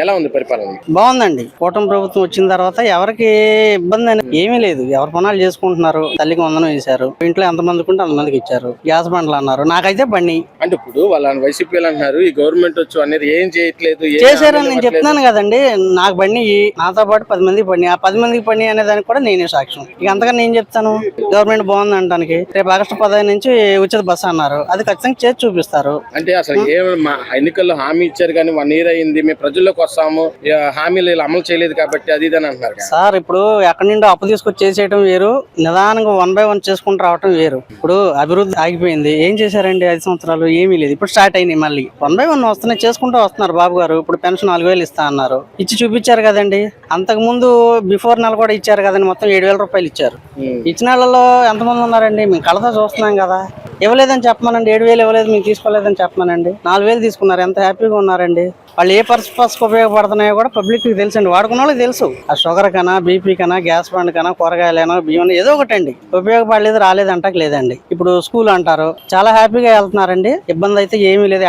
ఎలా ఉంది పరిపాలన? బాగుందండి. కూటమి ప్రభుత్వం వచ్చిన తర్వాత ఎవరికి ఇబ్బంది అని ఏమీ లేదు. ఎవరి పనులు చేసుకుంటున్నారు. తల్లికి వందనం వేశారు. ఇంట్లో ఎంతమందికి ఉంటే అంతమందికి ఇచ్చారు. గ్యాస్ బండ్లు అన్నారు, నాకైతే బండి అంటే ఇప్పుడు వాళ్ళ వైసీపీ అంటున్నారు ఈ గవర్నమెంట్ వచ్చి అనేది ఏం చేయట్లేదు, చేశారని నేను చెప్తున్నాను కదండి. నాకు బండి నాతో పాటు 10 మందికి బండి, ఆ 10 మందికి బండి అనే దానికి కూడా నేనే సాక్ష్యం. ఇక అంతగా నేను చెప్తాను. గవర్నమెంట్ బాగుంది అనడానికి. రేపు ఆగస్టు 15 నుంచి ఉచిత బస్సు అన్నారు, అది ఖచ్చితంగా చేసి చూపిస్తారు. అంటే అసలు ఎన్నికల్లో హామీ ఇచ్చారు కానీ 1 year అయింది, మేము ప్రజల్లోకి వస్తాము, హామీలు ఇలా అమలు చేయలేదు కాబట్టి అది ఇదని అంటున్నారు సార్. ఇప్పుడు ఎక్కడి నుండి అప్పు తీసుకొచ్చి చేసేయడం వేరు, నిదానంగా 1 by 1 చేసుకుంటూ రావటం వేరు. ఇప్పుడు అభివృద్ధి ఆగిపోయింది. ఏం చేశారండి 5 సంవత్సరాలు? ఏమీ లేదు. ఇప్పుడు స్టార్ట్ అయినాయి మళ్ళీ 1 by 1 వస్తున్నాయి, చేసుకుంటూ వస్తున్నారు. బాబు గారు ఇప్పుడు పెన్షన్ 4000 ఇస్తా అన్నారు, ఇచ్చి చూపించారు కదండి. అంతకు ముందు బిఫోర్ నెల కూడా ఇచ్చారు కదండి, మొత్తం 7000 రూపాయలు ఇచ్చారు. ఇచ్చిన వాళ్ళలో ఎంతమంది ఉన్నారండి? మేము కళ్ళతో చూస్తున్నాం కదా. ఇవ్వలేదని చెప్పమనండి. 7000 ఇవ్వలేదు, మేము తీసుకోలేదని చెప్పమనండి. 4000 తీసుకున్నారు, ఎంత హ్యాపీగా ఉన్నారండి. వాళ్ళు ఏ పర్పస్కి ఉపయోగపడుతున్నాయో కూడా పబ్లిక్ కి తెలుసండి. వాడుకున్న వాళ్ళకి తెలుసు. ఆ షుగర్ కన్నా, బీపీ కన్నా, గ్యాస్ బండ్ కన్నా, కూరగాయలైనా, బియ్యం ఏదో ఒకటండి. ఉపయోగపడలేదు, రాలేదు అంటకు లేదండి. ఇప్పుడు స్కూల్ అంటారు, చాలా హ్యాపీగా వెళ్తున్నారండి. ఇబ్బంది అయితే ఏమీ లేదు.